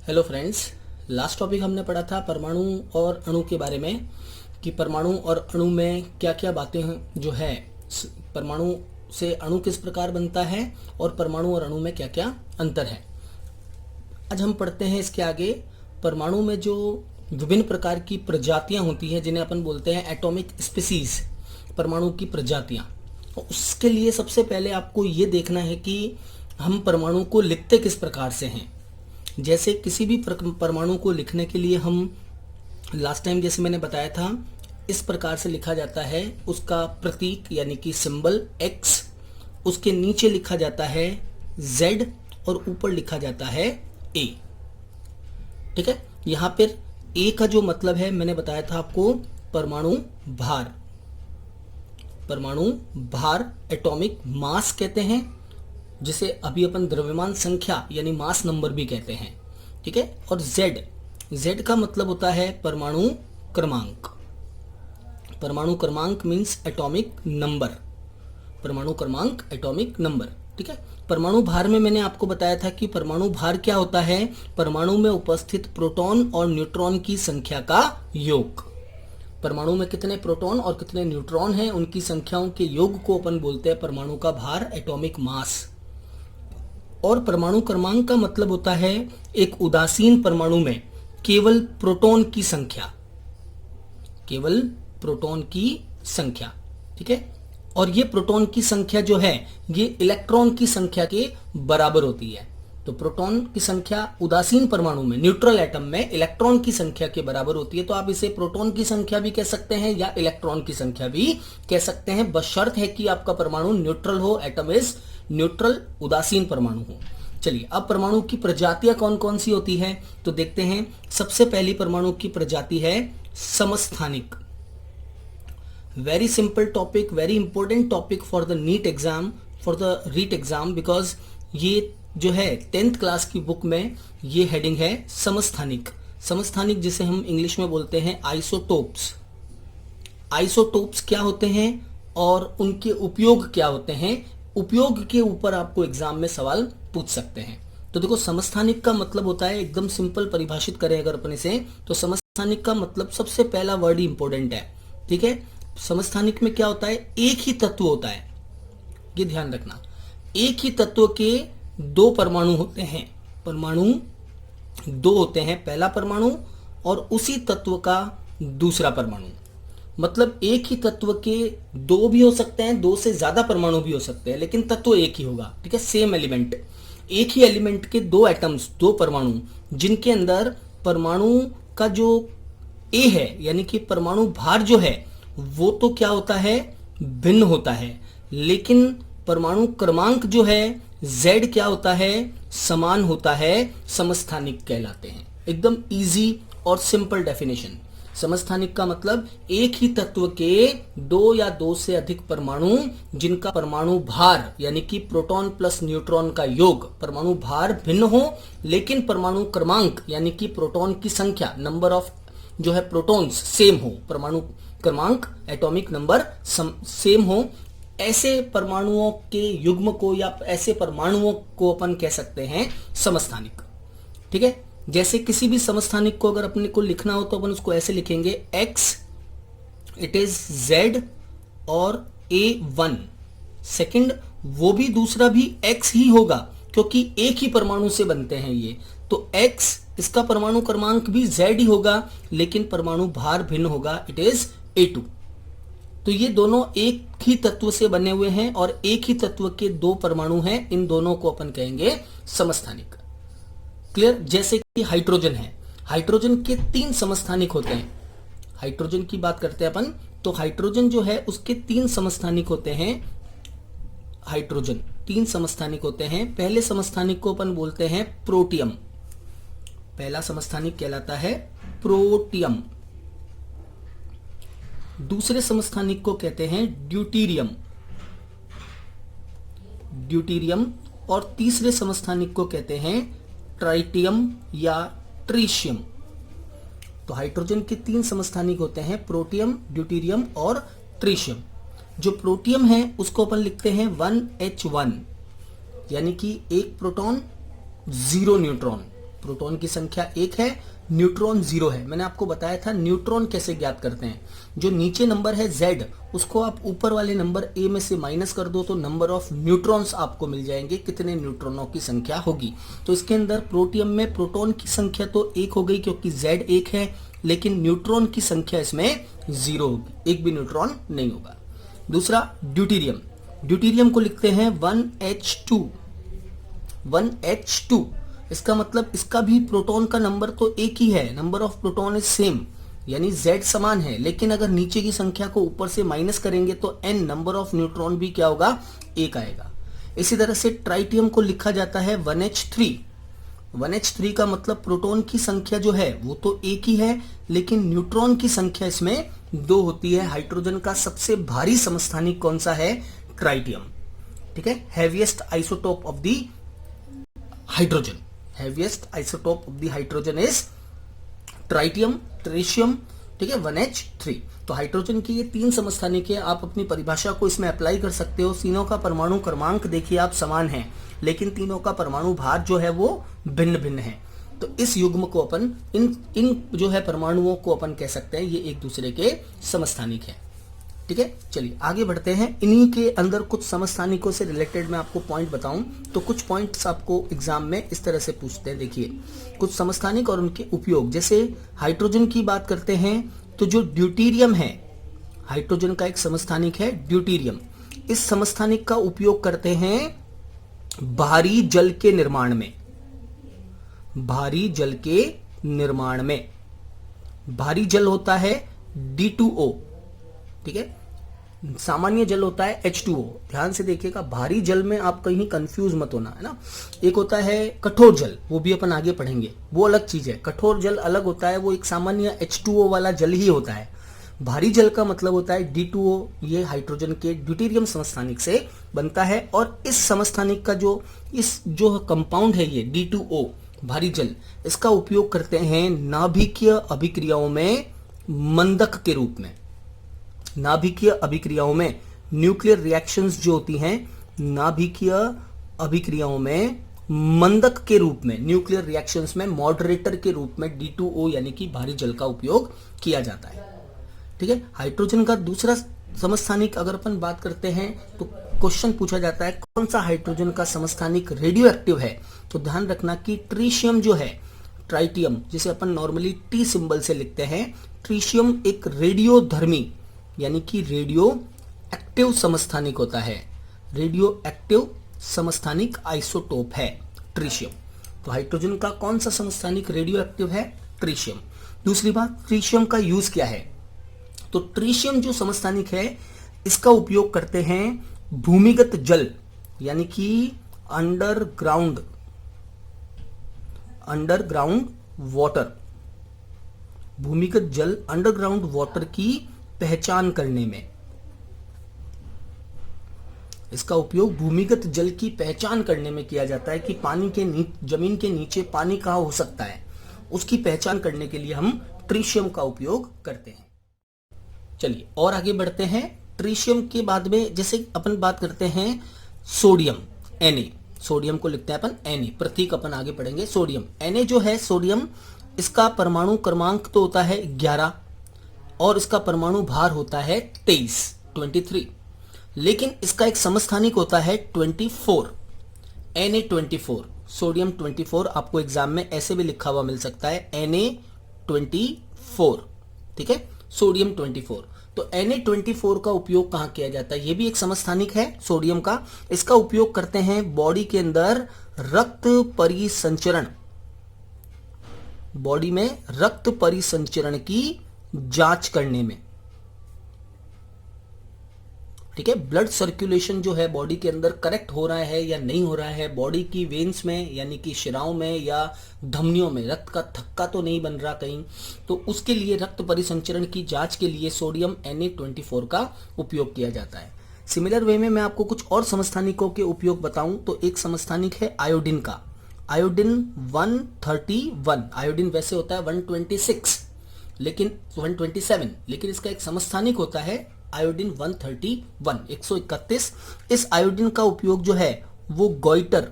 Hello friends, last topic हमने पढ़ा था परमाणु और अणु के बारे में कि परमाणु और अणु में क्या क्या बातें हैं जो है, परमाणु से अणु किस प्रकार बनता है और परमाणु और अणु में क्या क्या अंतर है। आज हम पढ़ते हैं इसके आगे परमाणु में जो विभिन्न प्रकार की प्रजातियां होती हैं जिन्हें अपन बोलते हैं एटॉमिक स्पीसीज, परमाणु की प्रजातियां। उसके लिए सबसे पहले आपको ये देखना है कि हम परमाणु को लिखते किस प्रकार से हैं। जैसे किसी भी परमाणु को लिखने के लिए हम लास्ट टाइम जैसे मैंने बताया था इस प्रकार से लिखा जाता है, उसका प्रतीक यानी कि सिंबल X, उसके नीचे लिखा जाता है Z और ऊपर लिखा जाता है A। ठीक है, यहां पर A का जो मतलब है मैंने बताया था आपको परमाणु भार, परमाणु भार एटॉमिक मास कहते हैं, जिसे अभी अपन द्रव्यमान संख्या यानी मास नंबर भी कहते हैं। ठीक है, और Z का मतलब होता है परमाणु क्रमांक। परमाणु क्रमांक मीन्स एटॉमिक नंबर, परमाणु क्रमांक एटॉमिक नंबर। ठीक है, परमाणु भार में मैंने आपको बताया था कि परमाणु भार क्या होता है, परमाणु में उपस्थित प्रोटॉन और न्यूट्रॉन की संख्या का योग। परमाणु में कितने प्रोटॉन और कितने न्यूट्रॉन हैं उनकी संख्याओं के योग को अपन बोलते हैं परमाणु का भार, एटॉमिक मास। और परमाणु क्रमांक का मतलब होता है एक उदासीन परमाणु में केवल प्रोटॉन की संख्या, केवल प्रोटॉन की संख्या। ठीक है, और ये प्रोटॉन की संख्या जो है ये इलेक्ट्रॉन की संख्या के बराबर होती है। तो प्रोटॉन की संख्या उदासीन परमाणु में, न्यूट्रल एटम में इलेक्ट्रॉन की संख्या के बराबर होती है। तो आप इसे प्रोटॉन की संख्या भी कह सकते हैं या इलेक्ट्रॉन की संख्या भी कह सकते हैं, बशर्त है कि आपका परमाणु न्यूट्रल हो, एटम इज न्यूट्रल, उदासीन परमाणु हो। चलिए, अब परमाणु की प्रजातियां कौन कौन सी होती है तो देखते हैं। सबसे पहली परमाणु की प्रजाति है समस्थानिक। Very simple topic, very important topic for the NEET exam, for the REET exam, because ये जो है 10th क्लास की बुक में ये हेडिंग है समस्थानिक। समस्थानिक जिसे हम इंग्लिश में बोलते हैं आइसोटोप्स। आइसोटोप्स क्या होते हैं और उनके उपयोग क्या होते हैं, उपयोग के ऊपर आपको एग्जाम में सवाल पूछ सकते हैं। तो देखो, समस्थानिक का मतलब होता है, एकदम सिंपल परिभाषित करें अगर अपने से, तो समस्थानिक का मतलब सबसे पहला वर्ड ही इंपॉर्टेंट है। ठीक है, समस्थानिक में क्या होता है, एक ही तत्व होता है, ये ध्यान रखना। एक ही तत्व के दो परमाणु होते हैं, परमाणु दो होते हैं, पहला परमाणु और उसी तत्व का दूसरा परमाणु। मतलब एक ही तत्व के दो भी हो सकते हैं, दो से ज्यादा परमाणु भी हो सकते हैं, लेकिन तत्व एक ही होगा। ठीक है, सेम एलिमेंट, एक ही एलिमेंट के दो एटम्स, दो परमाणु, जिनके अंदर परमाणु का जो ए है यानी कि परमाणु भार जो है वो तो क्या होता है, भिन्न होता है, लेकिन परमाणु क्रमांक जो है Z क्या होता है, समान होता है, समस्थानिक कहलाते हैं। एकदम इजी और सिंपल डेफिनेशन। समस्थानिक का मतलब एक ही तत्व के दो या दो से अधिक परमाणु जिनका परमाणु भार यानी कि प्रोटॉन प्लस न्यूट्रॉन का योग, परमाणु भार भिन्न हो लेकिन परमाणु क्रमांक यानी कि प्रोटॉन की संख्या, नंबर ऑफ जो है प्रोटॉन्स सेम हो, परमाणु क्रमांक एटॉमिक नंबर सेम हो, ऐसे परमाणुओं के युग्म को या ऐसे परमाणुओं को अपन कह सकते हैं समस्थानिक। ठीक है, जैसे किसी भी समस्थानिक को अगर अपने को लिखना हो तो अपन उसको ऐसे लिखेंगे, X इट इज Z और A1 सेकंड, वो भी दूसरा भी X ही होगा क्योंकि एक ही परमाणु से बनते हैं ये। तो X इसका परमाणु क्रमांक भी Z ही होगा लेकिन परमाणु भार भिन्न होगा, इट इज A2। तो ये दोनों एक ही तत्व से बने हुए हैं और एक ही तत्व के दो परमाणु हैं, इन दोनों को अपन कहेंगे समस्थानिक। क्लियर। जैसे कि हाइड्रोजन है, हाइड्रोजन के 3 समस्थानिक होते हैं। हाइड्रोजन की बात करते हैं अपन, तो हाइड्रोजन जो है उसके 3 समस्थानिक होते हैं। हाइड्रोजन 3 समस्थानिक होते हैं। पहले समस्थानिक को अपन बोलते हैं प्रोटियम, पहला समस्थानिक कहलाता है प्रोटियम। दूसरे समस्थानिक को कहते हैं ड्यूटीरियम, ड्यूटीरियम, और तीसरे समस्थानिक को कहते हैं ट्राइटियम या ट्रीशियम। तो हाइड्रोजन के 3 समस्थानिक होते हैं, प्रोटियम, ड्यूटीरियम और ट्रीशियम। जो प्रोटियम है उसको अपन लिखते हैं 1H1 यानी कि एक प्रोटॉन 0 न्यूट्रॉन, प्रोटॉन की संख्या 1 है, न्यूट्रॉन 0 है। मैंने आपको बताया था न्यूट्रॉन कैसे ज्ञात करते हैं। जो नीचे नंबर है Z, उसको आप ऊपर वाले नंबर A में से माइनस कर दो तो नंबर ऑफ न्यूट्रॉन्स आपको मिल जाएंगे, कितने न्यूट्रॉनों की संख्या होगी। तो इसके अंदर प्रोटियम में प्रोटॉन की संख्या तो 1 हो गई क्योंकि Z 1 है, लेकिन न्यूट्रॉन की संख्या इसमें 0 होगी, एक भी न्यूट्रॉन नहीं होगा। दूसरा ड्यूटेरियम, ड्यूटेरियम को लिखते हैं 1H2, 1H2। इसका मतलब इसका भी प्रोटॉन का नंबर तो एक ही है, number of proton is same, यानी Z समान है, लेकिन अगर नीचे की संख्या को ऊपर से माइनस करेंगे तो N नंबर ऑफ न्यूट्रॉन भी क्या होगा, 1 आएगा। इसी तरह से ट्राइटियम को लिखा जाता है 1H3। 1H3 का मतलब प्रोटॉन की संख्या जो है वो तो एक ही है, लेकिन न्यूट्रॉन की संख्या इसमें 2 होती है। हाइड्रोजन का सबसे भारी समस्थानिक कौन सा है, ट्राइटियम। ठीक है, heaviest isotope of the hydrogen, heaviest isotope of the hydrogen is tritium, tritium. ठीक है, 1H3। तो हाइड्रोजन की ये 3 समस्थानिक है, आप अपनी परिभाषा को इसमें अप्लाई कर सकते हो। तीनों का परमाणु क्रमांक देखिए आप समान है, लेकिन तीनों का परमाणु भार जो है वो भिन्न भिन्न है। तो इस युग्म को अपन इन जो है परमाणुओं को अपन कह सकते हैं ये एक दूसरे के समस्थानिक है। ठीक है, चलिए आगे बढ़ते हैं। इन्हीं के अंदर कुछ समस्थानिकों से रिलेटेड मैं आपको पॉइंट बताऊं तो कुछ पॉइंट्स आपको एग्जाम में इस तरह से पूछते हैं। देखिए, कुछ समस्थानिक और उनके उपयोग, जैसे हाइड्रोजन की बात करते हैं तो जो ड्यूटेरियम है, हाइड्रोजन का एक समस्थानिक है ड्यूटेरियम। इस समस्थानिक का उपयोग करते हैं भारी जल के निर्माण में, भारी जल के निर्माण में। भारी जल होता है D2O, ठीक है, सामान्य जल होता है H2O। ध्यान से देखिएगा, भारी जल में आप कहीं कंफ्यूज मत होना, है ना। एक होता है कठोर जल, वो भी अपन आगे पढ़ेंगे, वो अलग चीज है। कठोर जल अलग होता है, वो एक सामान्य H2O वाला जल ही होता है। भारी जल का मतलब होता है D2O, ये हाइड्रोजन के ड्यूटेरियम समस्थानिक से बनता है। और इस समस्थानिक का जो कंपाउंड है ये D2O, भारी जल, इसका उपयोग करते हैं नाभिकीय अभिक्रियाओं में मंदक के रूप में। नाभिकीय अभिक्रियाओं में, न्यूक्लियर रिएक्शंस जो होती हैं नाभिकीय अभिक्रियाओं में मंदक के रूप में, न्यूक्लियर रिएक्शंस में मॉडरेटर के रूप में D2O यानी कि भारी जल का उपयोग किया जाता है। ठीक है, हाइड्रोजन का दूसरा समस्थानिक अगर अपन बात करते हैं तो क्वेश्चन पूछा जाता है कौन सा हाइड्रोजन का समस्थानिक रेडियो एक्टिव है। तो ध्यान रखना कि ट्रिशियम जो है, ट्राइटियम जिसे अपन नॉर्मली T सिंबल से लिखते हैं, ट्रिशियम एक रेडियोधर्मी यानी कि रेडियो एक्टिव समस्थानिक होता है। रेडियो एक्टिव समस्थानिक आइसोटोप है ट्रिशियम। तो हाइड्रोजन का कौन सा समस्थानिक रेडियो एक्टिव है, ट्रिशियम। दूसरी बात, ट्रिशियम का यूज क्या है। तो ट्रिशियम जो समस्थानिक है इसका उपयोग करते हैं भूमिगत जल यानी कि अंडरग्राउंड वाटर, भूमिगत जल अंडरग्राउंड वाटर की पहचान करने में। इसका उपयोग भूमिगत जल की पहचान करने में किया जाता है कि पानी के जमीन के नीचे पानी कहां हो सकता है, उसकी पहचान करने के लिए हम ट्रिशियम का उपयोग करते हैं। चलिए और आगे बढ़ते हैं। ट्रिशियम के बाद में जैसे अपन बात करते हैं सोडियम, Na, सोडियम को लिखते हैं अपन Na, प्रतीक अपन आगे पढ़ेंगे। सोडियम, Na जो है सोडियम, इसका परमाणु क्रमांक तो होता है 11 और इसका परमाणु भार होता है 23, लेकिन इसका एक समस्थानिक होता है 24, Na24, सोडियम 24। आपको एग्जाम में ऐसे भी लिखा हुआ मिल सकता है Na24, ठीक है, सोडियम 24। तो Na24 का उपयोग कहां किया जाता है, यह भी एक समस्थानिक है सोडियम का। इसका उपयोग करते हैं बॉडी के अंदर रक्त परिसंचरण, बॉडी में रक्त परिसंचरण की जांच करने में। ठीक है, ब्लड सर्कुलेशन जो है बॉडी के अंदर करेक्ट हो रहा है या नहीं हो रहा है, बॉडी की वेन्स में यानी कि शिराओं में या धमनियों में रक्त का थक्का तो नहीं बन रहा कहीं, तो उसके लिए रक्त परिसंचरण की जांच के लिए सोडियम Na24 का उपयोग किया जाता है। सिमिलर वे में मैं आपको कुछ और समस्थानिकों के उपयोग बताऊं तो एक समस्थानिक है आयोडीन का, आयोडीन 131। आयोडीन वैसे होता है 126 लेकिन 127, लेकिन इसका एक समस्थानिक होता है आयोडीन 131, 131। इस आयोडीन का उपयोग जो है वो गोइटर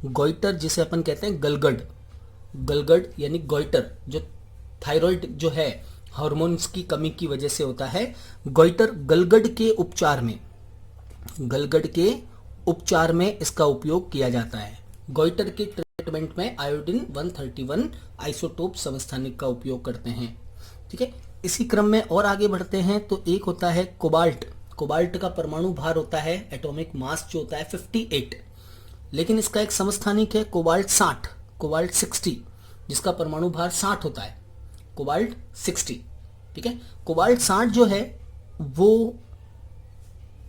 गोइटर जिसे अपन कहते हैं गलगड, गलगड यानी गोइटर, जो थायराइड जो है हार्मोन्स की कमी की वजह से होता है। गोइटर गलगड के उपचार में, गलगड के उपचार में इसका उपयोग किया जाता है। गोइटर के ट्रीटमेंट में आयोडीन 131 आइसोटोप समस्थानिक का उपयोग करते हैं। ठीक है, इसी क्रम में और आगे बढ़ते हैं तो एक होता है कोबाल्ट। कोबाल्ट का परमाणु भार होता है, एटॉमिक मास जो होता है 58, लेकिन इसका एक समस्थानिक है कोबाल्ट 60, कोबाल्ट 60, जिसका परमाणु भार 60 होता है, कोबाल्ट 60। ठीक है, कोबाल्ट 60 जो है वो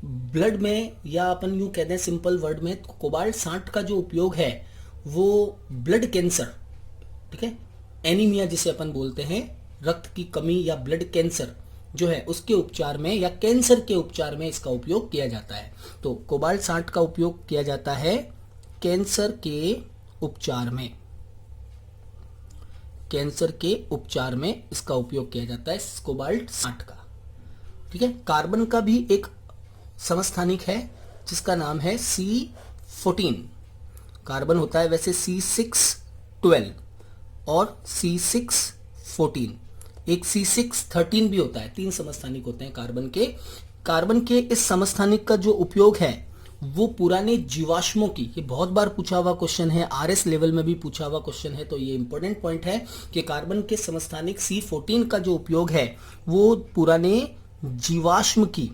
ब्लड में, या अपन यूं कहते हैं सिंपल वर्ड में, कोबाल्ट 60 का जो उपयोग है वो ब्लड कैंसर, ठीक है, एनीमिया जिसे अपन बोलते हैं, रक्त की कमी या ब्लड कैंसर जो है उसके उपचार में या कैंसर के उपचार में इसका उपयोग किया जाता है। तो कोबाल्ट 60 का उपयोग किया जाता है कैंसर के उपचार में, कैंसर के उपचार में इसका उपयोग किया जाता है कोबाल्ट 60 का। ठीक है, कार्बन का भी एक समस्थानिक है जिसका नाम है C14। कार्बन होता है वैसे C612 और C614, एक C613 भी होता है। 3 समस्थानिक होते हैं कार्बन के। कार्बन के इस समस्थानिक का जो उपयोग है वो पुराने जीवाश्मों की, ये बहुत बार पूछा हुआ क्वेश्चन है, RS लेवल में भी पूछा हुआ क्वेश्चन है, तो ये इंपॉर्टेंट पॉइंट है कि कार्बन के समस्थानिक C14 का जो उपयोग है वो पुराने जीवाश्म की,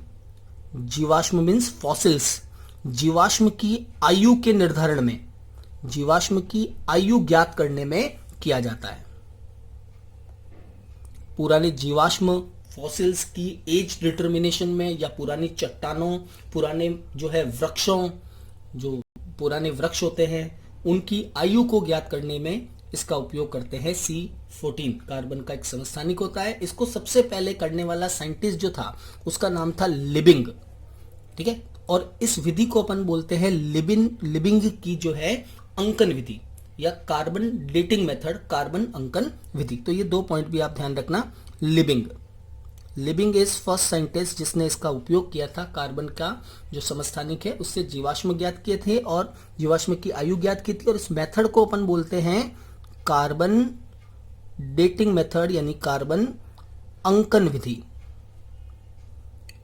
जीवाश्म मीन्स फॉसिल्स, जीवाश्म की आयु के निर्धारण में, जीवाश्म की आयु ज्ञात करने में किया जाता है। पुराने जीवाश्म फॉसिल्स की एज डिटर्मिनेशन में, या पुरानी चट्टानों, पुराने जो है वृक्षों, जो पुराने वृक्ष होते हैं उनकी आयु को ज्ञात करने में इसका उपयोग करते हैं। C14 कार्बन का एक समस्थानिक होता है। इसको सबसे पहले करने वाला साइंटिस्ट जो था उसका नाम था लिबिंग। ठीक है, और इस विधि को अपन बोलते हैं लिबिंग की जो है अंकन विधि या कार्बन डेटिंग मेथड, कार्बन अंकन विधि। तो ये 2 पॉइंट भी आप ध्यान रखना। लिबिंग इज फर्स्ट साइंटिस्ट जिसने इसका उपयोग किया था, कार्बन का जो समस्थानिक है उससे जीवाश्म ज्ञात किए थे और जीवाश्म की आयु ज्ञात की थी, और इस मेथड को अपन बोलते हैं कार्बन डेटिंग मेथड यानी कार्बन अंकन विधि।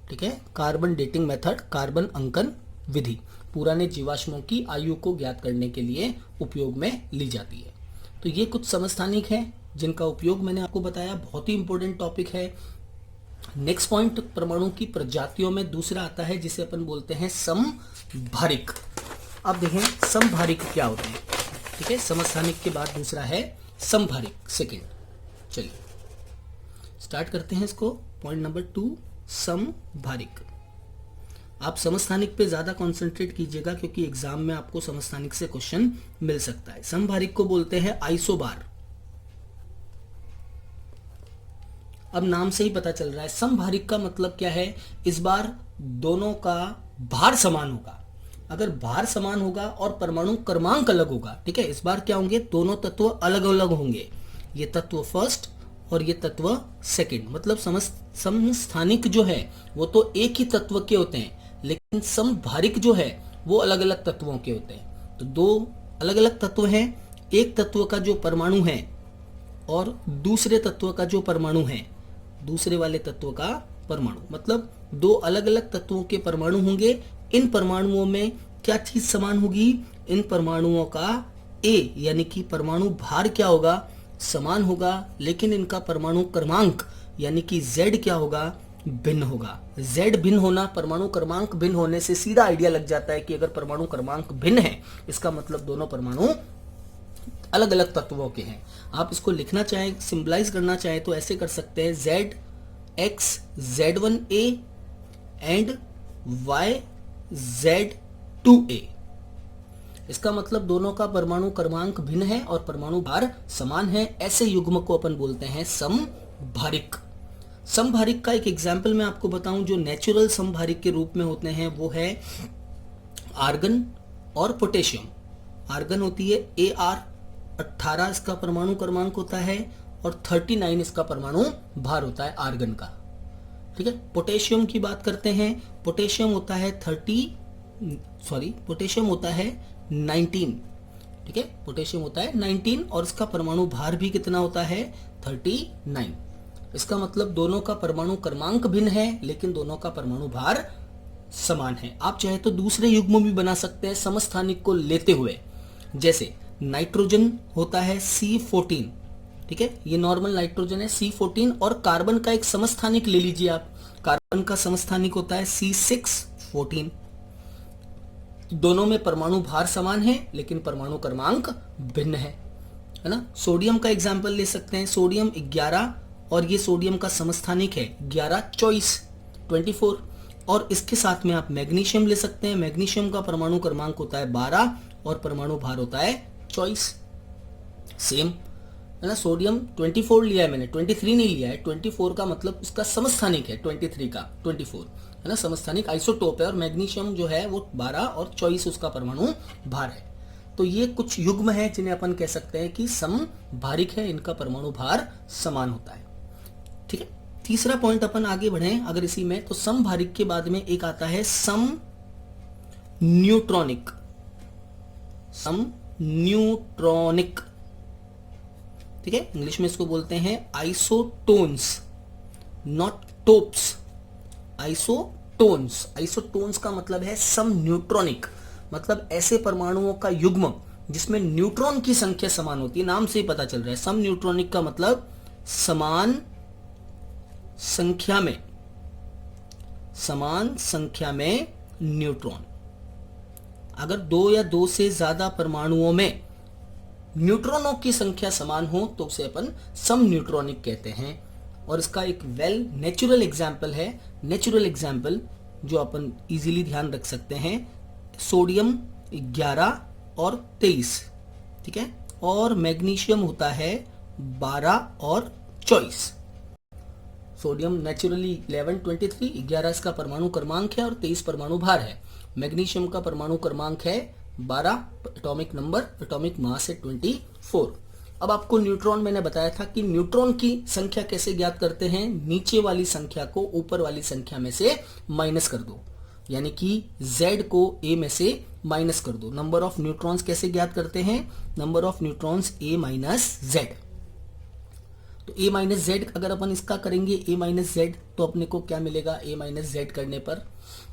ठीक है, कार्बन डेटिंग मेथड, कार्बन अंकन विधि पुराने जीवाश्मों की आयु को ज्ञात करने के लिए उपयोग में ली जाती है। तो ये कुछ समस्थानिक हैं जिनका उपयोग मैंने आपको बताया, बहुत ही इंपॉर्टेंट टॉपिक है। नेक्स्ट पॉइंट परमाणु की प्रजातियों में दूसरा आता है जिसे अपन बोलते हैं समभारिक। अब देखें समभारिक क्या होते हैं। ठीक है, समस्थानिक के बाद दूसरा है समभारिक, सेकंड। चलिए स्टार्ट करते हैं इसको। Point number 2, समभारिक। आप समस्थानिक पे ज्यादा कंसंट्रेट कीजिएगा क्योंकि एग्जाम में आपको समस्थानिक से क्वेश्चन मिल सकता है। समभारिक को बोलते हैं आइसोबार। अब नाम से ही पता चल रहा है समभारिक का मतलब क्या है। इस बार दोनों का भार समान होगा। अगर भार समान होगा और परमाणु क्रमांक अलग होगा, ठीक है, इस बार क्या होंगे, दोनों तत्व अलग अलग होंगे। ये तत्व फर्स्ट और ये तत्व सेकंड। मतलब समस्थानिक जो है वो तो एक ही तत्व के होते हैं, लेकिन समभारिक जो है वो अलग अलग तत्वों के होते हैं। तो 2 अलग अलग तत्व हैं, एक तत्व का जो परमाणु है और दूसरे तत्व का जो परमाणु है, दूसरे वाले तत्व का परमाणु, मतलब 2 अलग अलग तत्वों के परमाणु होंगे। इन परमाणुओं में क्या चीज समान होगी, इन परमाणुओं का A यानी कि परमाणु भार क्या होगा, समान होगा, लेकिन इनका परमाणु क्रमांक यानी कि Z क्या होगा, भिन्न होगा। Z भिन्न होना, परमाणु क्रमांक भिन्न होने से सीधा आइडिया लग जाता है कि अगर परमाणु क्रमांक भिन्न है इसका मतलब दोनों परमाणु अलग अलग तत्वों के हैं। आप इसको लिखना चाहें, सिंबलाइज करना चाहें तो ऐसे कर सकते हैं, ZX Z1A and Y Z2A। इसका मतलब दोनों का परमाणु क्रमांक भिन्न है और परमाणु भार समान है। ऐसे युग्म को अपन बोलते हैं समभारिक। समभारिक का एक एग्जाम्पल मैं आपको बताऊं जो नेचुरल समभारिक के रूप में होते हैं, वो है आर्गन और पोटेशियम। आर्गन होती है Ar, 18 इसका परमाणु क्रमांक होता है और 39 इसका परमाणु भार होता है आर्गन का। ठीक है, पोटेशियम की बात करते हैं। पोटेशियम होता है 19। ठीक है, पोटेशियम होता है 19 और इसका परमाणु भार भी कितना होता है 39। इसका मतलब दोनों का परमाणु क्रमांक भिन्न है लेकिन दोनों का परमाणु भार समान है। आप चाहे तो दूसरे युग्म भी बना सकते हैं समस्थानिक को लेते हुए, जैसे नाइट्रोजन होता है C14, ठीक है, ये नॉर्मल नाइट्रोजन है C14 और कार्बन का एक समस्थानिक ले लीजिए आप, कार्बन का समस्थानिक होता है C614। दोनों में परमाणु भार समान है लेकिन परमाणु क्रमांक भिन्न है ना। सोडियम का एग्जाम्पल ले सकते हैं, सोडियम 11 और ये सोडियम का समस्थानिक है 11 24 और इसके साथ में आप मैग्नीशियम ले सकते हैं, मैग्नीशियम का परमाणु क्रमांक होता है 12 और परमाणु भार होता है 24। सेम है ना, सोडियम 24 लिया है मैंने, 23 नहीं लिया है, 24 का मतलब उसका समस्थानिक है 23 का 24 है ना, समस्थानिक आइसोटोप है, और मैग्नीशियम जो है वो 12 और 24 उसका परमाणु भार है। तो ये कुछ युग्म है जिन्हें अपन कह सकते हैं कि समभारिक है, इनका परमाणु भार समान होता है। ठीक है, तीसरा पॉइंट अपन आगे बढ़े अगर इसी में, तो समभारिक के बाद में एक आता है सम न्यूट्रॉनिक। सम न्यूट्रॉनिक, ठीक है, इंग्लिश में इसको बोलते हैं isotones, not topes, isotones. Isotones का मतलब है सम न्यूट्रॉनिक, मतलब ऐसे परमाणुओं का युग्म जिसमें न्यूट्रॉन की संख्या समान होती है, नाम से ही पता चल रहा है। सम न्यूट्रॉनिक का मतलब समान संख्या में न्यूट्रॉन। अगर 2 या 2 से ज्यादा परमाणुओं में न्यूट्रॉनों की संख्या समान हो तो उसे अपन सम न्यूट्रॉनिक कहते हैं। और इसका एक वेल नेचुरल एग्जाम्पल है, नेचुरल एग्जाम्पल जो अपन इजीली ध्यान रख सकते हैं, सोडियम 11 और 23, ठीक है, और मैग्नीशियम होता है 12 और 24। सोडियम नेचुरली 11 23, 11 इसका परमाणु क्रमांक है और 23 परमाणु भार है। मैग्नीशियम का परमाणु क्रमांक है 12, एटॉमिक नंबर, एटॉमिक मास है 24। अब आपको न्यूट्रॉन मैंने बताया था कि न्यूट्रॉन की संख्या कैसे ज्ञात करते हैं, नीचे वाली संख्या को ऊपर वाली संख्या में से माइनस कर दो, यानी कि Z को A में से माइनस कर दो। नंबर ऑफ न्यूट्रॉन्स कैसे ज्ञात करते हैं, number of neutrons A minus Z। तो A माइनस Z अगर अपन इसका करेंगे A माइनस Z तो अपने को क्या मिलेगा, A माइनस Z करने पर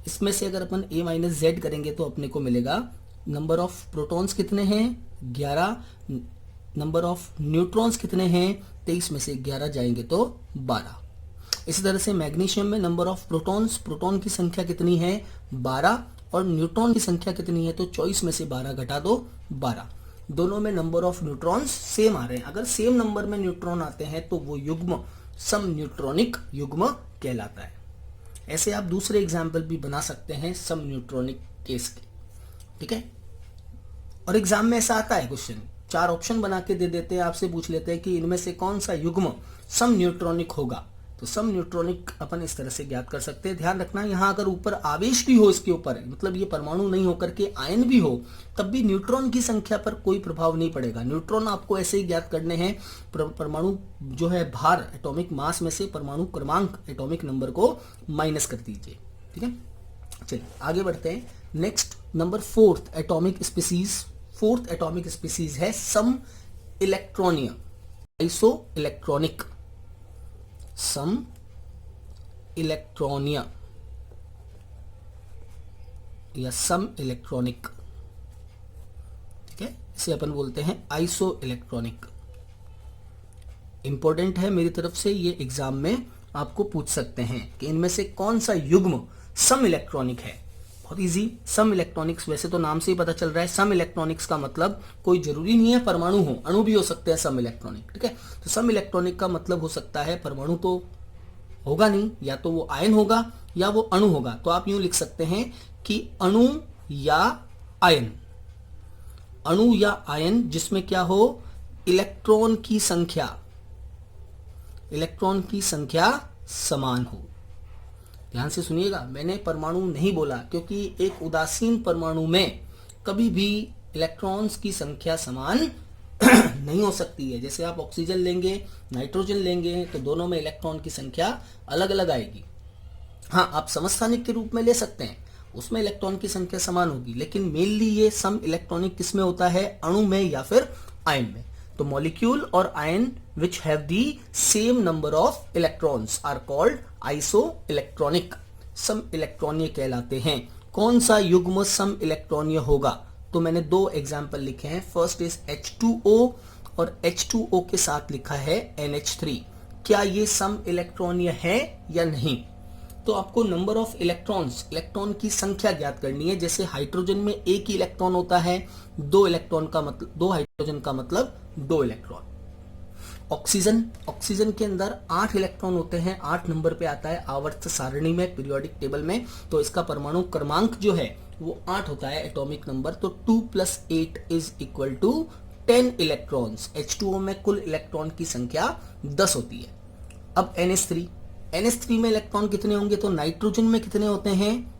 इसमें से अगर अपन A माइनस Z करेंगे तो अपने को मिलेगा नंबर ऑफ प्रोटॉन्स कितने हैं 11, नंबर ऑफ न्यूट्रॉन्स कितने हैं 23 में से 11 जाएंगे तो 12। इसी तरह से मैग्नीशियम में नंबर ऑफ प्रोटॉन्स, प्रोटॉन की संख्या कितनी है 12 और न्यूट्रॉन की संख्या कितनी है, तो 24 में से 12 घटा दो 12। दोनों में नंबर ऑफ न्यूट्रॉन्स सेम आ रहे हैं। अगर सेम नंबर में न्यूट्रॉन आते हैं तो वो युग्म सम न्यूट्रॉनिक युग्म कहलाता है। ऐसे आप दूसरे एग्जाम्पल भी बना सकते हैं सम न्यूट्रॉनिक केस के, ठीक है। और एग्जाम में ऐसा आता है क्वेश्चन, 4 ऑप्शन बना के दे देते हैं, आपसे पूछ लेते हैं कि इनमें से कौन सा युग्म सम न्यूट्रॉनिक होगा। तो सम न्यूट्रॉनिक अपन इस तरह से ज्ञात कर सकते हैं। ध्यान रखना यहाँ अगर ऊपर आवेश भी हो इसके ऊपर, मतलब ये परमाणु नहीं होकर के आयन भी हो, तब भी न्यूट्रॉन की संख्या पर कोई प्रभाव नहीं पड़ेगा। न्यूट्रॉन आपको ऐसे ही ज्ञात करने हैं, परमाणु जो है भार एटॉमिक मास में से परमाणु क्रमांक एटॉमिक नंबर को माइनस कर दीजिए, ठीक है। चलिए आगे बढ़ते हैं। Next number 4th atomic species, 4th atomic species है सम इलेक्ट्रॉनिया, आइसो इलेक्ट्रॉनिक, सम इलेक्ट्रॉनिया या सम इलेक्ट्रॉनिक, ठीक है, इसे अपन बोलते हैं आइसो इलेक्ट्रॉनिक। इंपॉर्टेंट है मेरी तरफ से, ये एग्जाम में आपको पूछ सकते हैं कि इनमें से कौन सा युग्म सम इलेक्ट्रॉनिक है। बहुत इजी, सम इलेक्ट्रॉनिक्स, वैसे तो नाम से ही पता चल रहा है सम इलेक्ट्रॉनिक्स का मतलब कोई जरूरी नहीं है परमाणु हो, अणु भी हो सकते हैं सम इलेक्ट्रॉनिक, ठीक है। तो सम इलेक्ट्रॉनिक का मतलब हो सकता है परमाणु तो होगा नहीं, या तो वो आयन होगा या वो अणु होगा। तो आप यूं लिख सकते हैं कि अणु या आयन, अणु या आयन जिसमें क्या हो, इलेक्ट्रॉन की संख्या समान हो। ध्यान से सुनिएगा, मैंने परमाणु नहीं बोला क्योंकि एक उदासीन परमाणु में कभी भी इलेक्ट्रॉन्स की संख्या समान नहीं हो सकती है। जैसे आप ऑक्सीजन लेंगे, नाइट्रोजन लेंगे, तो दोनों में इलेक्ट्रॉन की संख्या अलग अलग आएगी। हाँ, आप समस्थानिक के रूप में ले सकते हैं, उसमें इलेक्ट्रॉन की संख्या समान होगी, लेकिन मेनली ये सम इलेक्ट्रॉनिक किसमें होता है, अणु में या फिर आयन में। तो मॉलिक्यूल और ion which have the same number of electrons are called isoelectronic, सम इलेक्ट्रॉनीय कहलाते हैं। कौन सा युग्म सम इलेक्ट्रॉनीय होगा, तो मैंने दो एग्जाम्पल लिखे हैं। फर्स्ट इज H2O और H2O के साथ लिखा है NH3। क्या ये सम इलेक्ट्रॉनीय है या नहीं? तो आपको नंबर ऑफ इलेक्ट्रॉन्स, इलेक्ट्रॉन की संख्या ज्ञात करनी है। जैसे हाइड्रोजन में एक ही इलेक्ट्रॉन होता है, दो हाइड्रोजन का मतलब 2 इलेक्ट्रॉन। ऑक्सीजन के अंदर 8 इलेक्ट्रॉन होते हैं, 8 नंबर पे आता है आवर्त सारणी में, पीरियोडिक टेबल में। तो इसका परमाणु क्रमांक जो है वो 8 होता है, एटॉमिक नंबर। तो 2 + 8 = 10 इलेक्ट्रॉन्स। H2O में कुल इलेक्ट्रॉन की संख्या 10 होती है। अब NH3 में इलेक्ट्रॉन कितने होंगे, तो नाइट्रोजन में कितने होते हैं,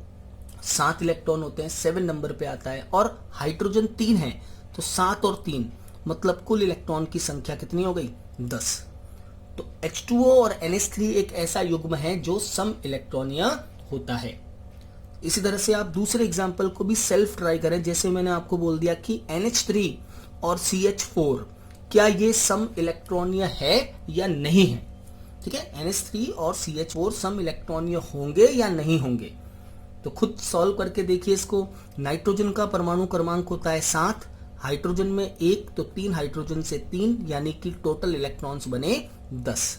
7 इलेक्ट्रॉन होते हैं, 7 नंबर पे आता है। और हाइड्रोजन 3 है, तो 7 और 3 मतलब कुल इलेक्ट्रॉन की संख्या कितनी हो गई, 10। तो H2O और NH3 एक ऐसा युग्म है जो सम इलेक्ट्रॉनीय होता है। इसी तरह से आप दूसरे एग्जाम्पल को भी सेल्फ ट्राई करें। जैसे मैंने आपको बोल दिया कि NH3 और CH4 क्या ये सम इलेक्ट्रॉनीय है या नहीं है, ठीक है। NH3 और CH4 सम इलेक्ट्रॉनीय होंगे या नहीं होंगे, तो खुद सॉल्व करके देखिए इसको। नाइट्रोजन का परमाणु क्रमांक होता है 7, हाइड्रोजन में 1, तो 3 हाइड्रोजन से 3, यानी कि टोटल इलेक्ट्रॉन्स बने 10।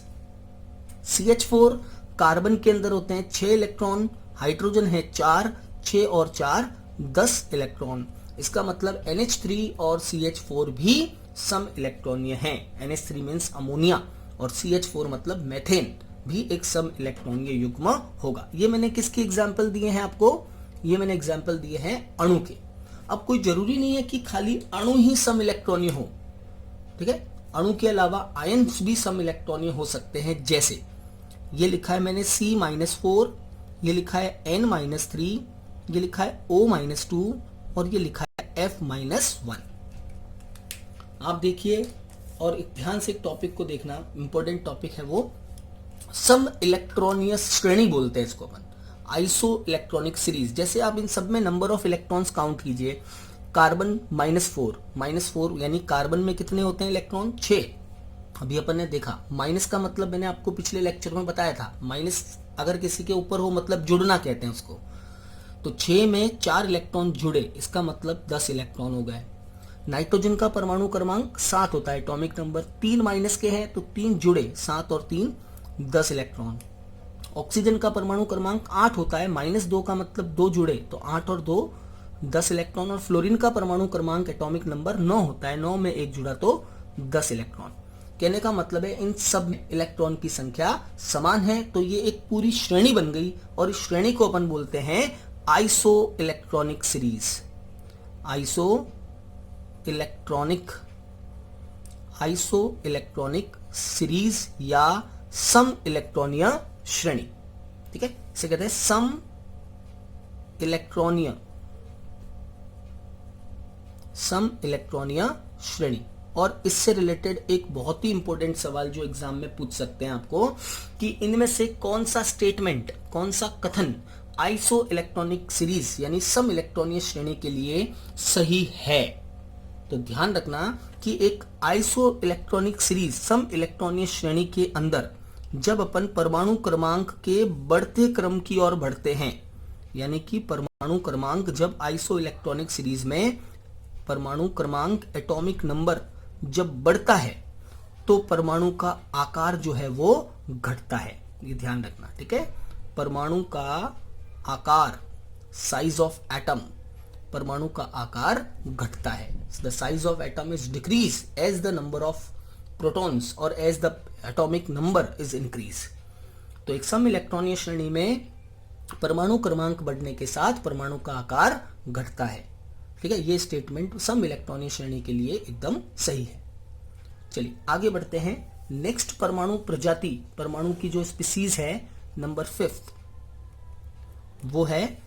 CH4 कार्बन के अंदर होते हैं 6 इलेक्ट्रॉन, हाइड्रोजन है 4, 6 और 4 10 इलेक्ट्रॉन। इसका मतलब NH3 और CH4 भी सम इलेक्ट्रॉनीय हैं। NH3 मीन्स अमोनिया और CH4 मतलब मेथेन भी एक सम इलेक्ट्रॉनीय युग्म होगा। ये मैंने किसके एग्जाम्पल दिए हैं आपको, ये मैंने एग्जाम्पल दिए हैं अणु के। अब कोई जरूरी नहीं है कि खाली अणु ही सम इलेक्ट्रॉनीय हो, ठीक है। अणु के अलावा आयन्स भी सम इलेक्ट्रॉनीय हो सकते हैं। जैसे ये लिखा है मैंने C-4, ये लिखा है N-3, ये लिखा है O-2 और ये लिखा है F-1। आप देखिए और ध्यान से एक टॉपिक को देखना, इंपॉर्टेंट टॉपिक है वो। सम इलेक्ट्रॉनीय श्रेणी बोलते हैं इसको अपन, आइसो इलेक्ट्रॉनिक सीरीज। जैसे आप इन सब में नंबर ऑफ इलेक्ट्रॉन्स काउंट कीजिए। कार्बन -4 यानी कार्बन में कितने होते हैं इलेक्ट्रॉन, 6। अभी अपन ने देखा माइनस का मतलब मैंने आपको पिछले लेक्चर में बताया था, माइनस अगर किसी के ऊपर हो मतलब जुड़ना कहते हैं उसको। तो 6 में 4 इलेक्ट्रॉन जुड़े, इसका मतलब 10 इलेक्ट्रॉन हो गए। नाइट्रोजन का परमाणु क्रमांक 7 होता है, एटॉमिक नंबर। 3 माइनस के हैं तो 3 जुड़े, 7 और 3 10 इलेक्ट्रॉन। ऑक्सीजन का परमाणु क्रमांक 8 होता है, -2 का मतलब 2 जुड़े, तो 8 और 2 10 इलेक्ट्रॉन। और फ्लोरीन का परमाणु क्रमांक एटॉमिक नंबर 9 होता है, 9 में 1 जुड़ा तो 10 इलेक्ट्रॉन। कहने का मतलब है इन सब में इलेक्ट्रॉन की संख्या समान है। तो ये एक पूरी श्रेणी बन गई और इस श्रेणी को अपन बोलते हैं iso electronic series. Iso electronic series या सम इलेक्ट्रॉनीय श्रेणी, ठीक है। इसे कहते हैं सम इलेक्ट्रॉनीय श्रेणी। और इससे रिलेटेड एक बहुत ही इंपॉर्टेंट सवाल जो एग्जाम में पूछ सकते हैं आपको कि इनमें से कौन सा स्टेटमेंट, कौन सा कथन आइसो इलेक्ट्रॉनिक सीरीज यानी सम इलेक्ट्रॉनीय श्रेणी के लिए सही है। तो ध्यान रखना कि एक आइसो इलेक्ट्रॉनिक सीरीज सम इलेक्ट्रॉनीय श्रेणी के अंदर जब अपन परमाणु क्रमांक के बढ़ते क्रम की ओर बढ़ते हैं, यानी कि परमाणु क्रमांक जब आइसो इलेक्ट्रॉनिक सीरीज में परमाणु क्रमांक एटॉमिक नंबर जब बढ़ता है तो परमाणु का आकार जो है वो घटता है। ये ध्यान रखना, ठीक है। परमाणु का आकार, साइज ऑफ एटम, परमाणु का आकार घटता है। The size of atom is decrease as the number of protons और as the atomic number is increase. तो एक सम इलेक्ट्रॉनीय श्रेणी में परमाणु क्रमांक बढ़ने के साथ परमाणु का आकार घटता है, ठीक है। ये स्टेटमेंट सम इलेक्ट्रॉनीय श्रेणी के लिए एकदम सही है। चलिए आगे बढ़ते हैं। नेक्स्ट परमाणु प्रजाति, परमाणु की जो स्पीसीज है नंबर 5, वो है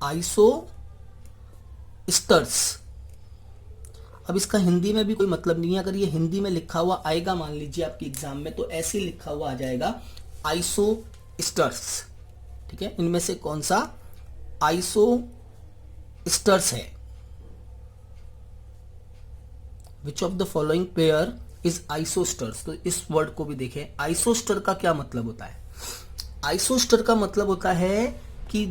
आइसोस्टर्स। अब इसका हिंदी में भी कोई मतलब नहीं है। अगर ये हिंदी में लिखा हुआ आएगा मान लीजिए आपके एग्जाम में, तो ऐसे लिखा हुआ आ जाएगा आइसोस्टर्स, ठीक है। इनमें से कौन सा आइसोस्टर्स है? Which of the following pair is isosteres? तो इस वर्ड को भी देखें, आइसोस्टर का क्या मतलब होता है? आइसोस्टर का मतलब होता है कि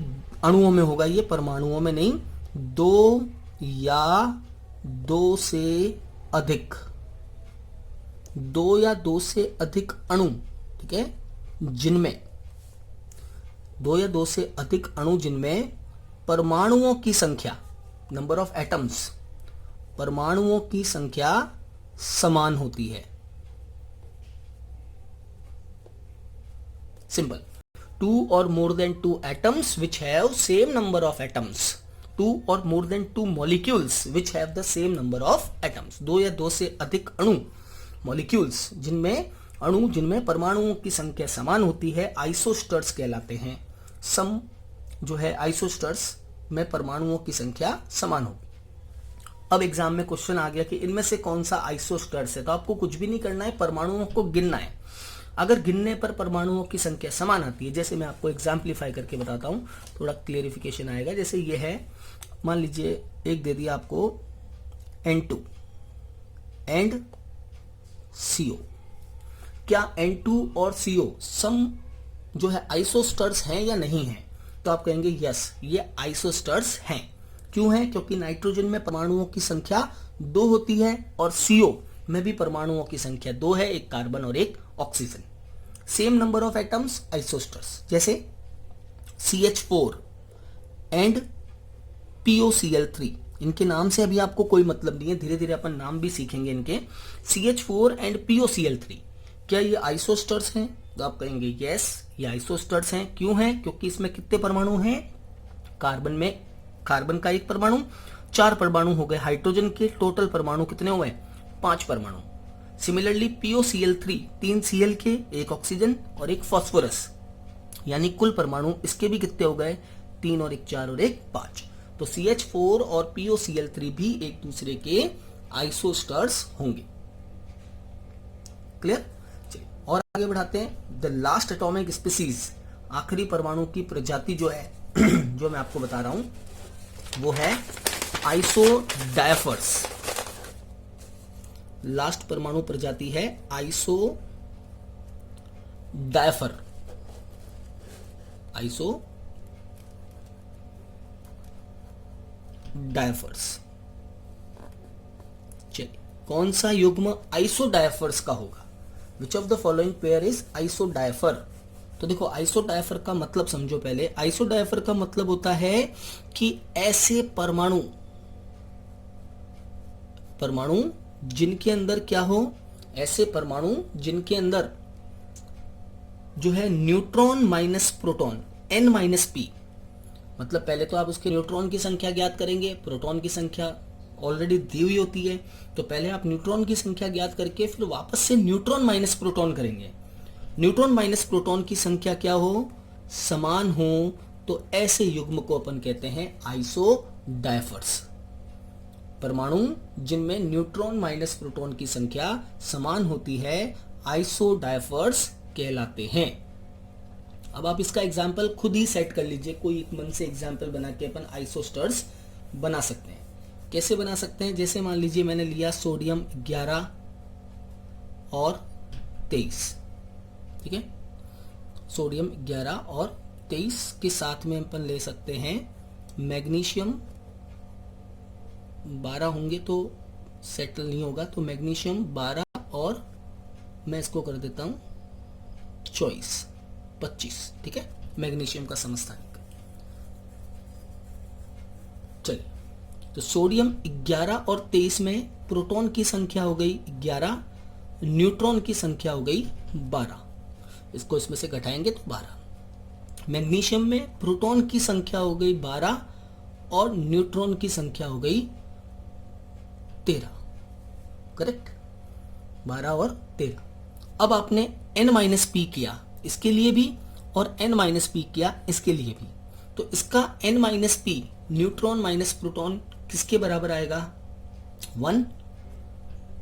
अणुओं में होगा, ये परमाणुओं में नहीं, दो या दो से अधिक अणु, ठीक है, जिनमें दो या दो से अधिक अणु जिनमें परमाणुओं की संख्या, नंबर ऑफ एटम्स, परमाणुओं की संख्या समान होती है। Simple. Two or more than two atoms which have same number of atoms, two or more than two molecules which have the same number of atoms, दो या दो से अधिक अणु, मॉलिक्यूल्स जिनमें परमाणुओं की संख्या समान होती है, आइसोस्टर्स कहलाते हैं। सम जो है आइसोस्टर्स में परमाणुओं की संख्या समान होगी। अब एग्जाम में क्वेश्चन आ गया कि इनमें से कौन सा आइसोस्टर्स है, तो आपको कुछ भी नहीं करना है, परमाणुओं को गिनना है। अगर गिनने पर परमाणुओं की संख्या समान आती है, जैसे मैं आपको एग्जाम्पलीफाई करके बताता हूं, थोड़ा क्लियरिफिकेशन आएगा। जैसे ये है, मान लीजिए एक दे दिया आपको N2 एंड CO। क्या N2 और CO सम जो है आइसोस्टर्स हैं या नहीं हैं? तो आप कहेंगे यस, ये आइसोस्टर्स हैं। क्यों है? क्योंकि नाइट्रोजन में परमाणुओं की संख्या 2 होती है और CO में भी परमाणुओं की संख्या 2 है, एक कार्बन और एक oxygen. Same number of atoms, isosteres. जैसे CH4 एंड POCl3, इनके नाम से अभी आपको कोई मतलब नहीं है, धीरे धीरे अपन नाम भी सीखेंगे इनके। CH4 एंड POCl3, क्या ये आइसोस्टर्स हैं? तो आप कहेंगे यस, ये आइसोस्टर्स हैं। क्यों हैं? क्योंकि इसमें कितने परमाणु हैं? कार्बन में कार्बन का एक परमाणु, 4 परमाणु हो गए हाइड्रोजन के, टोटल परमाणु कितने हुए? 5 परमाणु। सिमिलरली POCl3, 3 Cl के, एक ऑक्सीजन और एक फास्फोरस, यानी कुल परमाणु इसके भी कितने हो गए? 3 और एक 4 और एक 5। तो CH4 और POCl3 भी एक दूसरे के आइसोस्टर्स होंगे। क्लियर? चलिए और आगे बढ़ाते हैं। द लास्ट एटॉमिक स्पीसीज, आखिरी परमाणु की प्रजाति जो है जो मैं आपको बता रहा हूं, वो है आइसोडायफर्स। लास्ट परमाणु प्रजाति है आइसोडायफर। आइसोडायफर्स। चलिए, कौन सा युग्म आइसोडायफर्स का होगा? Which of the following pair is isodiapher? तो देखो, आइसोडायफर का मतलब समझो पहले। आइसोडायफर का मतलब होता है कि ऐसे परमाणु जिनके अंदर क्या हो? ऐसे परमाणु जिनके अंदर जो है neutron minus proton, N minus P, मतलब पहले तो आप उसके न्यूट्रॉन की संख्या ज्ञात करेंगे, प्रोटॉन की संख्या ऑलरेडी दी हुई होती है, तो पहले आप न्यूट्रॉन की संख्या ज्ञात करके फिर वापस से न्यूट्रॉन माइनस प्रोटॉन करेंगे। न्यूट्रॉन माइनस प्रोटॉन की संख्या क्या हो? समान हो, तो ऐसे युग्म को अपन कहते हैं आइसोडायफर्स। परमाणु जिनमें न्यूट्रॉन माइनस प्रोटॉन की संख्या समान होती है, आइसोडायफर्स कहलाते हैं। अब आप इसका एग्जाम्पल खुद ही सेट कर लीजिए, कोई एक मन से एग्जाम्पल बना के अपन आइसोस्टर्स बना सकते हैं। कैसे बना सकते हैं? जैसे मान लीजिए मैंने लिया सोडियम 11 और 23, ठीक है, सोडियम 11 और 23 के साथ में अपन ले सकते हैं मैग्नीशियम 12 होंगे तो सेटल नहीं होगा, तो मैग्नीशियम 12 और मैं इसको कर देता हूं 25, ठीक है, मैग्नीशियम का समस्थानिक। चलिए, तो सोडियम 11 और 23 में प्रोटॉन की संख्या हो गई 11, न्यूट्रॉन की संख्या हो गई 12, इसको इसमें से घटाएंगे तो 12। मैग्नीशियम में प्रोटॉन की संख्या हो गई 12 और न्यूट्रॉन की संख्या हो गई 13, करेक्ट, 12 और 13। अब आपने N-P किया इसके लिए भी और N-P किया इसके लिए भी, तो इसका N-P न्यूट्रॉन माइनस प्रोटॉन किसके बराबर आएगा? 1,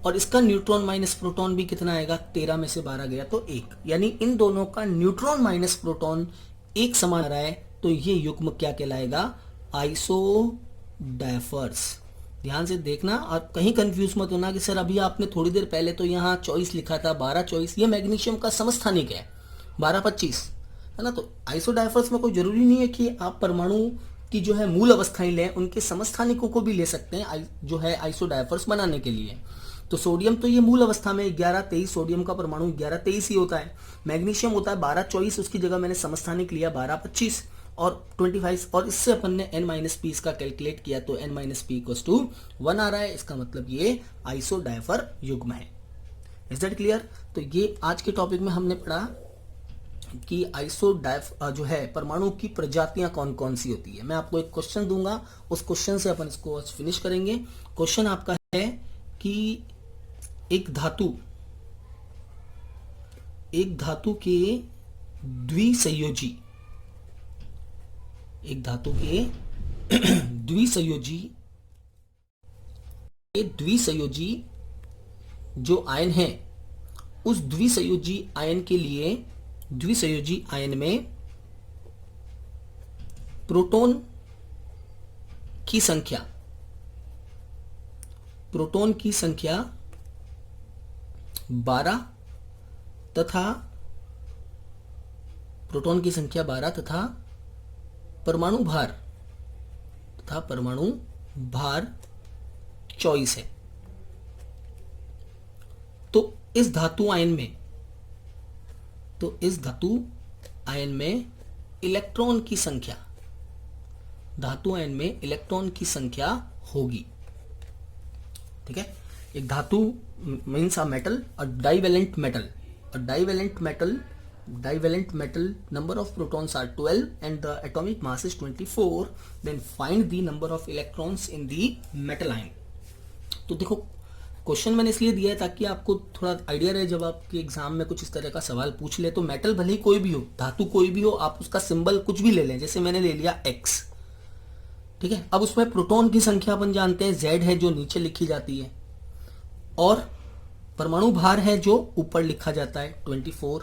और इसका न्यूट्रॉन माइनस प्रोटॉन भी कितना आएगा? 13 में से 12 गया तो 1, यानी इन दोनों का न्यूट्रॉन माइनस प्रोटॉन एक समान आ रहा है, तो ये युग्म क्या कहलाएगा? आइसोडायफर्स। ध्यान से देखना और कहीं कंफ्यूज मत होना कि सर अभी आपने थोड़ी देर पहले तो यहाँ चॉइस लिखा था 12 चॉइस, ये मैग्नीशियम का समस्थानिक है 12-25, है ना। तो आइसोडायफर्स में कोई जरूरी नहीं है कि आप परमाणु की जो है मूल अवस्थाएं लें, उनके समस्थानिकों को भी ले सकते हैं जो है आइसोडायफर्स बनाने के लिए। तो सोडियम तो ये मूल अवस्था में 11-23, सोडियम का परमाणु 11-23 ही होता है। मैग्नीशियम होता है 12-24, उसकी जगह मैंने समस्थानिक लिया 12-25 और 25, और इससे अपन ने n-p इसका कैलकुलेट किया तो n-p = 1 आ रहा है। इसका मतलब ये आइसोडायफर युग्म है। Is that clear? तो ये आज के टॉपिक में हमने पढ़ा कि जो है परमाणु की प्रजातियां कौन कौन सी होती है। मैं आपको एक क्वेश्चन दूंगा, उस क्वेश्चन से अपन इसको आज फिनिश करेंगे। क्वेश्चन आपका है कि एक धातु के द्विसंयोजी जो आयन है, उस द्विसंयोजी आयन के लिए द्विसंयोजी आयन में प्रोटॉन की संख्या 12 तथा परमाणु भार 24 है। तो इस धातु आयन में इलेक्ट्रॉन की संख्या होगी। ठीक है, एक धातु means a metal, a divalent metal number of protons are 12 and the atomic mass is 24. Then find the number of electrons in the metal ion. तो देखो क्वेश्चन मैंने इसलिए दिया है ताकि आपको थोड़ा आइडिया रहे, जब आपके एग्जाम में कुछ इस तरह का सवाल पूछ ले तो मेटल भले ही कोई भी हो, धातु कोई भी हो, आप उसका सिंबल कुछ भी ले लें। जैसे मैंने ले लिया X, ठीक है। अब उसमें प्रोटॉन की संख्या अपन जानते हैं Z है जो नीचे लिखी जाती है, और परमाणु भार है जो ऊपर लिखा जाता है 24।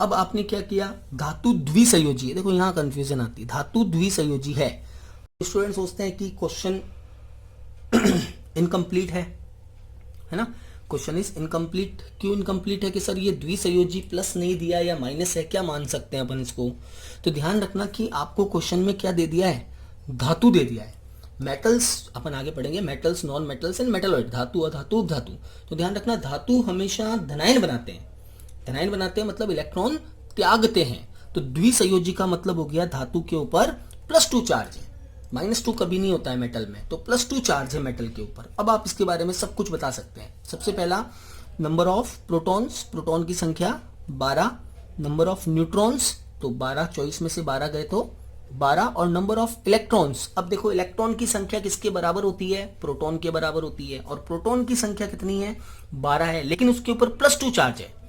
अब आपने क्या किया, धातु द्विसंयोजी है, देखो यहां कंफ्यूजन आती है, धातु द्विसंयोजी है। स्टूडेंट सोचते हैं कि क्वेश्चन इनकम्प्लीट है ना। Question is incomplete. क्यों इनकम्प्लीट है कि सर ये द्विसंयोजी प्लस नहीं दिया या माइनस है, क्या मान सकते हैं अपन इसको? तो ध्यान रखना कि आपको क्वेश्चन में क्या दे दिया है, धातु दे दिया है। मेटल्स अपन आगे पढ़ेंगे, metals, non metals and metalloid, धातु, अधातु, उपधातु। तो ध्यान रखना धातु हमेशा धनायन बनाते हैं, मतलब इलेक्ट्रॉन त्यागते हैं। तो द्विसंयोजी का मतलब हो गया धातु के ऊपर +2 चार्ज है, -2 कभी नहीं होता है मेटल में, तो +2 चार्ज है मेटल के ऊपर। अब आप इसके बारे में सब कुछ बता सकते हैं। सबसे पहला नंबर ऑफ प्रोटॉन्स, प्रोटॉन की संख्या 12, नंबर ऑफ न्यूट्रॉन्स, तो 12, 24 में से 12 गए तो 12, और नंबर ऑफ इलेक्ट्रॉन्स। अब देखो इलेक्ट्रॉन की संख्या किसके बराबर होती है, प्रोटॉन के बराबर होती है, और प्रोटॉन की संख्या कितनी है, 12 है, लेकिन उसके ऊपर +2 चार्ज है।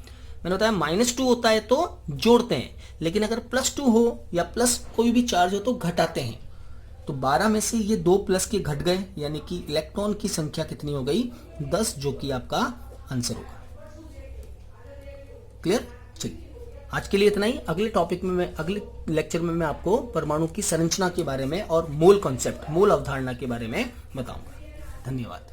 मैंने बताया -2 होता है तो जोड़ते हैं, लेकिन अगर +2 हो या प्लस कोई भी चार्ज हो तो घटाते हैं। तो 12 में से ये 2 प्लस के घट गए, यानी कि इलेक्ट्रॉन की संख्या कितनी हो गई, 10, जो कि आपका आंसर होगा। क्लियर? चलिए आज के लिए इतना ही। अगले टॉपिक में अगले लेक्चर में मैं आपको परमाणु की संरचना के बारे में और मोल कॉन्सेप्ट, मोल अवधारणा के बारे में बताऊंगा। धन्यवाद।